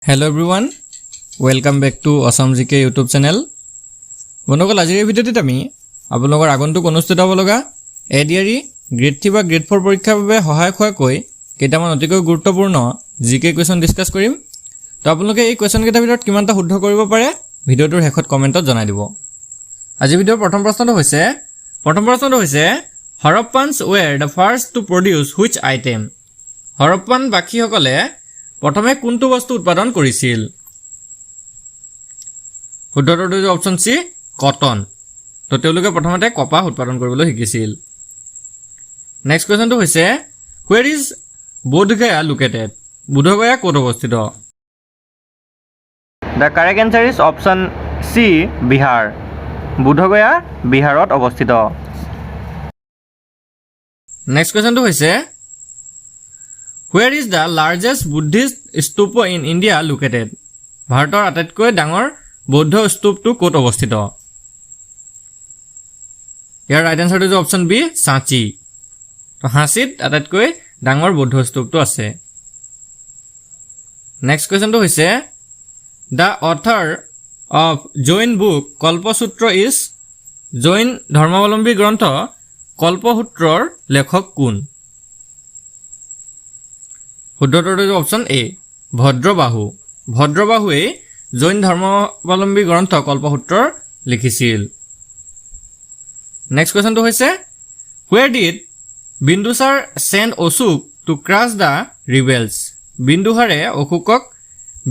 Hello everyone, welcome back to Awesome GK YouTube channel. বন্ধুসকল আজিৰ এই ভিডিঅ'টোত আমি আপোনালোকৰ আগন্তুক অনুষ্ঠিত হ'ব লগা এডিআৰই গ্ৰেড 3 বা গ্ৰেড 4 পৰীক্ষাৰ বাবে সহায়ক হোৱাকৈ কেইটামান অতিকৈ গুৰুত্বপূৰ্ণ জিকে কুৱেশ্যন ডিসকাস কৰিম। তো আপোনালোকে এই কুৱেশ্যন কেইটাৰ ভিতৰত কিমানটা শুদ্ধ কৰিব পাৰে ভিডিঅ'টোৰ শেষত কমেন্টত জনাই দিব। আজি ভিডিঅ'ৰ প্ৰথম প্ৰশ্নটো হৈছে হৰপ্পানছ were the first to produce which item? Harappan বাসীসকলে প্ৰথমে কোনটো বস্তু উৎপাদন কৰিছিল? শুদ্ধটো হৈছে অপচন সি কটন। তো তেওঁলোকে প্ৰথমতে কপাহ উৎপাদন কৰিবলৈ শিকিছিল। নেক্সট কোৱেশ্যনটো হৈছে where is bodhgaya located? bodhgaya ক'ত অৱস্থিত? The correct answer is option C Bihar. bodhgaya বিহাৰত অৱস্থিত। নেক্সট কোৱেশ্যনটো হৈছে where is the largest Buddhist stupa in India located? ভাৰতৰ আটাইতকৈ ডাঙৰ বৌদ্ধ স্তূপটো ক'ত অৱস্থিত? ইয়াৰ ৰাইট আনসাৰটো হৈছে অপচন বি সাঁচি। তো হাঁচিত আটাইতকৈ ডাঙৰ বৌদ্ধ স্তূপটো আছে। নেক্সট কোৱেশ্যনটো হৈছে the author of Jain book কল্পসূত্ৰ is Jain ধৰ্মাৱলম্বী গ্ৰন্থ কল্পসূত্ৰৰ লেখক কোন? শুদ্ধটো হৈছে অপচন এ ভদ্ৰবাহু। ভদ্ৰবাহুৱে জৈন ধৰ্মাৱলম্বী গ্ৰন্থ কল্পসূত্ৰৰ লিখিছিল। নেক্সট কোৱেশ্যনটো হৈছে where did Bindusara send Ashok to crush the rebels? বিন্দুসাৰে অশোকক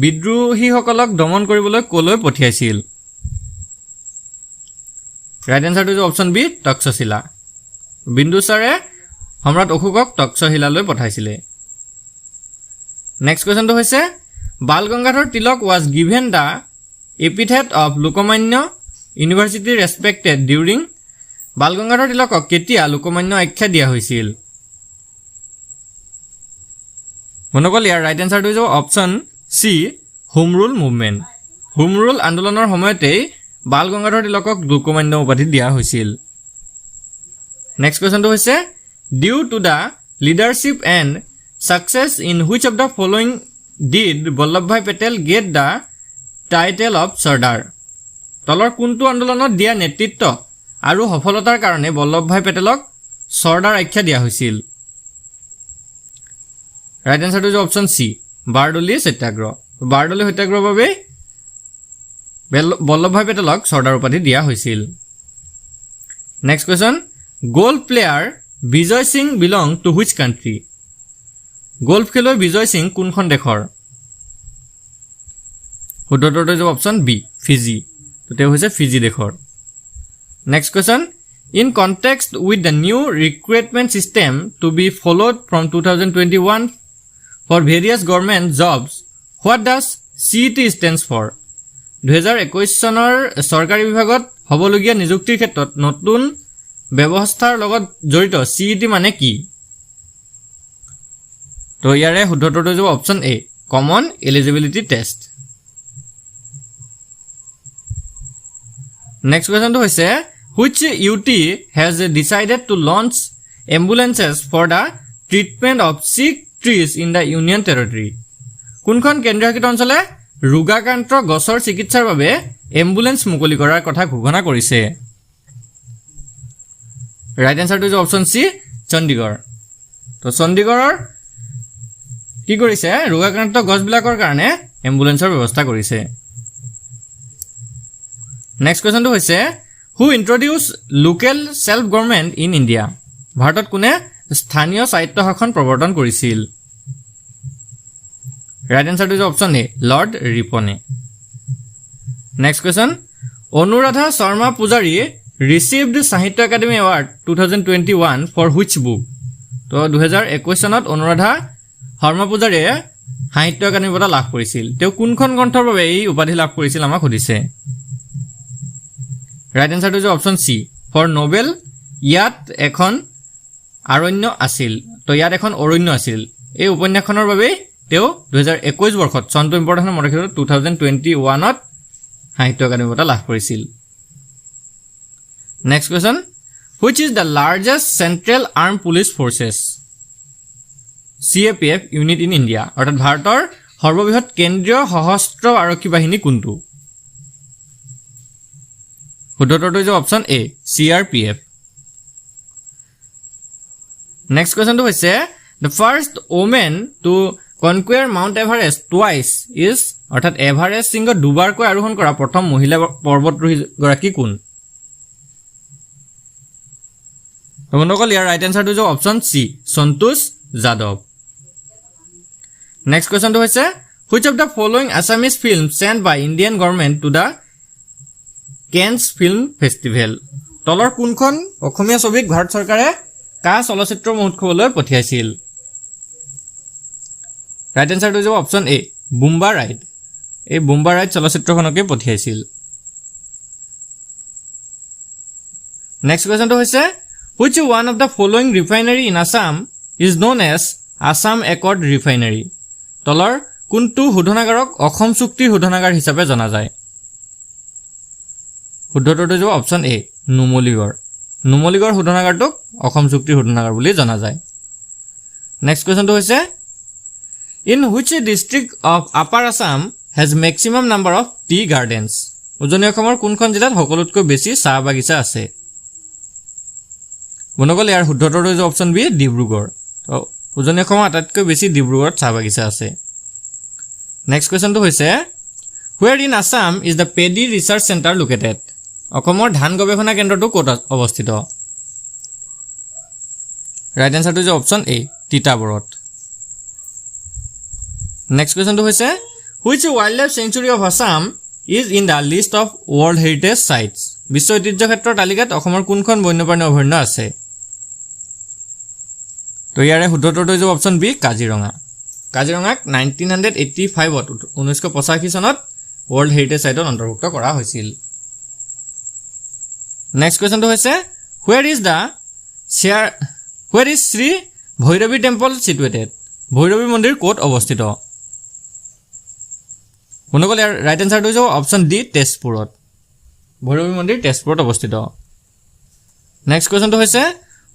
বিদ্ৰোহীসকলক দমন কৰিবলৈ কলৈ পঠিয়াইছিল? ৰাইট আনসাৰটো হৈছে অপচন বি তক্ষশিলা। বিন্দুসাৰে সম্ৰাট অশোকক তক্ষশিলালৈ পঠাইছিলে। নেক্সট কোৱেশ্যনটো হৈছে Bal Gangadhar Tilak was given the epithet of Lokmanya university respected during Bal Gangadhar তিলকক কেতিয়া লোকমান্য আখ্যা দিয়া হৈছিল? বন্ধুসকল ইয়াৰ ৰাইট আনসাৰটো হৈছে option C home rule movement. Home rule আন্দোলনৰ সময়তেই বাল গংগাধৰ তিলকক লোকমান্য উপাধি দিয়া হৈছিল। নেক্সট কোৱেশ্যনটো হৈছে due to the leadership and success in which of the following did Vallabhbhai Patel get the title of Sardar? তলৰ কোনটো আন্দোলনত দিয়া নেতৃত্ব আৰু সফলতাৰ কাৰণে বল্লভভাই পেটেলক সৰ্দাৰ আখ্যা দিয়া হৈছিল? ৰাইট আনসাৰটো হৈছে অপচন সি বাৰডলি সত্যাগ্ৰহ। বাৰডলি সত্যাগ্ৰহৰ বাবে বল্লভভাই পেটেলক সৰ্দাৰ উপাধি দিয়া হৈছিল। Next question golf player Vijay Singh belong to which country? Golf খেলুৱৈ বিজয় সিং কোনখন দেশৰ? শুদ্ধটো হৈছে অপচন বি ফিজি। তো তেওঁ হৈছে ফিজি দেশৰ। Next question in context with the new recruitment system to be followed from 2021 for various government jobs what does CET stands for? 2021 চনৰ চৰকাৰী বিভাগত হ'বলগীয়া নিযুক্তিৰ ক্ষেত্ৰত নতুন ব্যৱস্থাৰ লগত জড়িত CET মানে কি? তো ইয়াৰে শুদ্ধটো হৈছে option a common eligibility test. Next কুৱেশ্যনটো হৈছে which UT has decided to launch ambulances for the treatment of sick trees in the Union Territory? কোনখন কেন্দ্ৰীয়শাসিত অঞ্চলে ৰোগাক্ৰান্ত গছৰ চিকিৎসাৰ বাবে এম্বুলেন্স মুকলি কৰাৰ কথা ঘোষণা কৰিছে? ৰাইট আনসাৰটো হৈছে অপচন সি চণ্ডীগড়। তো চণ্ডীগড়ৰ কি কৰিছে ৰোগাক্ৰান্ত গছবিলাকৰ কাৰণে এম্বুলেন্সৰ ব্যৱস্থা কৰিছে। নেক্সট কুৱেশ্যনটো হৈছে who introduce local self government in India? ভাৰতত কোনে স্থানীয় স্বায়ত্ত শাসন প্ৰৱৰ্তন কৰিছিল? ৰাইট আনসাৰটো হৈছে অপচন এ লৰ্ড ৰিপনে। Next question Anuradha Sharma Pujari received Sahitya Akademi award 2021 for which book? তো 2021 চনত অনুৰাধা শৰ্মা পূজাৰীয়ে সাহিত্য একাডেমী বঁটা লাভ কৰিছিল। তেওঁ কোনখন গ্ৰন্থৰ বাবে এই উপাধি লাভ কৰিছিল আমাক সুধিছে। ৰাইট আনসাৰটো হৈছে অপচন সি ফৰ নবেল ইয়াত এখন অৰণ্য আছিল। তো ইয়াত এখন অৰণ্য আছিল এই উপন্যাসখনৰ বাবে তেওঁ 2021 বৰ্ষত চনটো ইম্পৰ্টেণ্ট মনত ৰাখিব 2021ত সাহিত্য একাডেমী বঁটা লাভ কৰিছিল। Next question which is the largest central arm police forces? CAPF unit in India অৰ্থাৎ ভাৰতৰ সৰ্ববৃহৎ কেন্দ্ৰীয় সশস্ত্ৰ আৰক্ষী বাহিনী কোনটো শুদ্ধটোৰ হৈছে অপচন এ CRPF নেক্সট কোৱেশ্চনটো হৈছে the first woman to conquer Mount Everest twice is অৰ্থাৎ এভাৰেষ্ট শৃংগ দুবাৰকৈ আৰোহণ কৰা প্ৰথম মহিলা পৰ্বতাৰোহী গৰাকী কোন বন্ধুসকল ইয়াৰ ৰাইট এনসাৰটো হৈছে অপচন চি সন্তোষ যাদৱ নেক্সট কোৱেশ্চনটো হৈছে which of the following Assamese films sent by Indian government to the Cannes Film Festival তলৰ কোনখন অসমীয়া ছবিক ভাৰত চৰকাৰে কাঁ চলচ্চিত্ৰ মহোৎসৱলৈ পঠিয়াইছিল ৰাইট এনসাৰটো হৈছে অপচন এ বুম্বা ৰাইড এই বুম্বা ৰাইড চলচ্চিত্ৰখনকে পঠিয়াইছিল নেক্সট কোৱেশ্চনটো হৈছে which one of the following refinery in Assam is known as Assam Accord Refinery তলৰ কোনটো শোধনাগাৰক অসম চুক্তিৰ শোধনাগাৰ হিচাপে জনা যায় শুদ্ধটোৰ হৈছে অপচন এ নুমলীগড় শোধনাগাৰটোক অসম চুক্তিৰ শোধনাগাৰ বুলি জনা যায় নেক্সট কোৱেশ্চনটো হৈছে in which district of Upper Assam has maximum number of tea gardens উজনি অসমৰ কোনখন জিলাত সকলোতকৈ বেছি চাহ বাগিচা আছে বন্ধুসকল ইয়াৰ শুদ্ধটোৰ হৈছে অপচন বি ডিব্ৰুগড় তো উজনি অসমৰ আটাইতকৈ বেছি ডিব্ৰুগড়ত চাহ বাগিচা আছে নেক্সট কোৱেশ্চনটো হৈছে where in Assam is the paddy research center located অসমৰ ধান গৱেষণা কেন্দ্ৰটো ক'ত অৱস্থিত ৰাইট এনসাৰটো হৈছে অপচন এ তিতাবৰত নেক্সট কোৱেশ্চনটো হৈছে which wildlife sanctuary of Assam is in the list of world heritage sites বিশ্ব ঐতিহ্য ক্ষেত্ৰৰ তালিকাত অসমৰ কোনখন বন্যপ্ৰাণী অভয়াৰণ্য আছে তো ইয়াৰে শুদ্ধটোৰ হৈছে অপচন বি কাজিৰঙাক 1985 চনত world heritage site অন্তৰ্ভুক্ত কৰা হৈছিল নেক্সট কোৱেশ্চনটো হৈছে where is Sri Bhairavi temple situated Bhairavi মন্দিৰ ক'ত অৱস্থিত বন্ধুসকল ইয়াৰ ৰাইট এনসাৰটো হৈছে অপচন ডি তেজপুৰত ভৈৰৱী মন্দিৰ তেজপুৰত অৱস্থিত নেক্সট কোৱেশ্চনটো হৈছে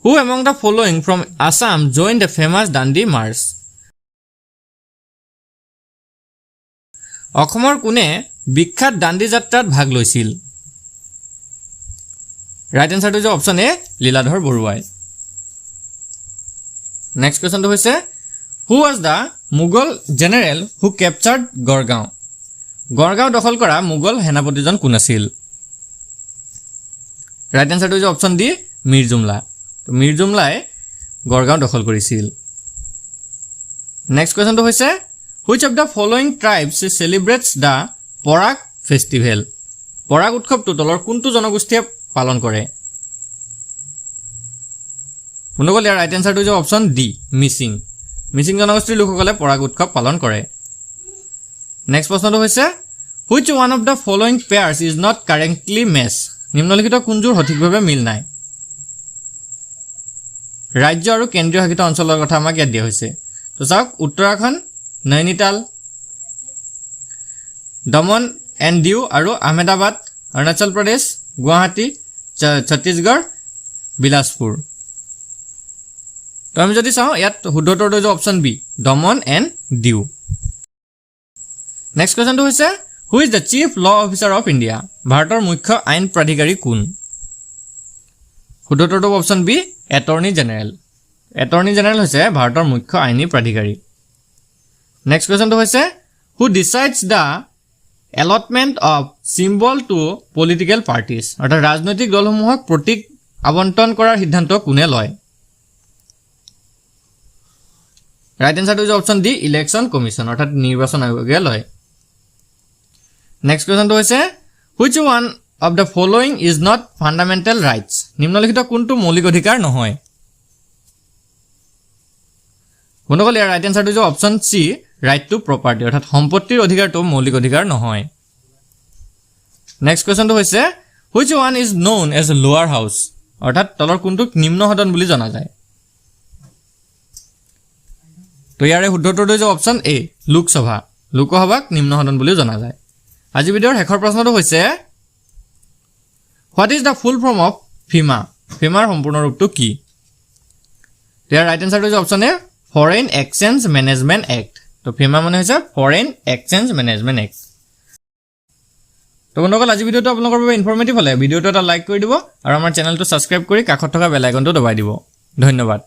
who among the following from Assam joined the famous Dandi March অসমৰ কোনে বিখ্যাত দাণ্ডি যাত্ৰাত ভাগ লৈছিল ৰাইট এনসাৰটো হৈছে অপচন এ লীলাধৰ বৰুৱাই নেক্সট কোৱেশ্চনটো হৈছে who was the Mughal general who captured Gargaon দখল কৰা মুঘল সেনাপতিজন কোন আছিল ৰাইট এনসাৰটো হৈছে অপচন ডি মীৰ জুমলাই গড়গাঁও দখল কৰিছিল নেক্সট কোৱেশ্চনটো হৈছে which of the following tribes celebrates the Porak festival পৰাগ উৎসৱটো তলৰ কোনটো জনগোষ্ঠীয়ে পালন কৰে বন্ধুসকল ইয়াৰ ৰাইট এনসাৰটো হৈছে অপচন ডি মিচিং জনগোষ্ঠীৰ লোকসকলে পৰাগ উৎসৱ পালন কৰে নেক্সট প্ৰশ্নটো হৈছে which one of the following pairs is not currently matched নিম্নলিখিত কোনযোৰ সঠিকভাৱে মিল নাই ৰাজ্য আৰু কেন্দ্ৰীয় শাসিত অঞ্চলৰ কথা আমাক ইয়াত দিয়া হৈছে তো চাওক উত্তৰাখণ্ড নৈনিতাল দমন এণ্ড দিউ আৰু আহমেদাবাদ অৰুণাচল প্ৰদেশ গুৱাহাটী ছত্তীশগড় বিলাসপুৰ তো আমি যদি চাওঁ ইয়াত শুদ্ধটোৰ হৈছে option B Daman and Diu next কোৱেশ্চনটো হৈছে who is the chief law officer of India ভাৰতৰ মুখ্য আইন প্ৰাধিকাৰী কোন শুদ্ধটোৰ অপচন বি এটৰ্নি জেনেৰেল হৈছে ভাৰতৰ মুখ্য আইনী প্ৰাধিকাৰী নেক্সট কোৱেশ্চনটো হৈছে who decides the allotment of symbol to political parties অৰ্থাৎ ৰাজনৈতিক দলসমূহক প্ৰতীক আবণ্টন কৰাৰ সিদ্ধান্ত কোনে লয় ৰাইট এনসাৰটো হৈছে অপচন ডি ইলেকশ্যন কমিশ্যন অৰ্থাৎ নিৰ্বাচন আয়োগে লয় নেক্সট কোৱেশ্চনটো হৈছে which one of the following is not fundamental rights নিম্নলিখিত কোনটো মৌলিক অধিকাৰ নহয় বন্ধুসকল ইয়াৰ ৰাইট এনসাৰটো হৈছে option C right to property অৰ্থাৎ সম্পত্তিৰ অধিকাৰটো মৌলিক অধিকাৰ নহয় নেক্সট কোৱেশ্চনটো হৈছে which one is known as a lower house অৰ্থাৎ তলৰ কোনটোক নিম্ন সদন বুলি জনা যায় তো ইয়াৰে শুদ্ধটো হৈছে অপচন এ লোকসভাক নিম্ন সদন বুলি জনা যায় আজি ভিডিঅ'ৰ শেষৰ প্ৰশ্নটো হৈছে what is the full form of femur সম্পূৰ্ণ ৰূপটো কি ইয়াৰ ৰাইট এনসাৰটো হৈছে অপচন এ ফৰেইন এক্সচেঞ্জ মেনেজমেণ্ট এক্ট তো ফেমা মানে হৈছে ফৰেইন এক্সচেঞ্জ মেনেজমেণ্ট এক্ট তো বন্ধুসকল আজি ভিডিঅ'টো আপোনালোকৰ বাবে ইনফৰ্মেটিভ হ'লে ভিডিঅ'টো এটা লাইক কৰি দিব আৰু আমাৰ চেনেলটো ছাবস্ক্ৰাইব কৰি কাষত থকা বেল আইকনটো দবাই দিব ধন্যবাদ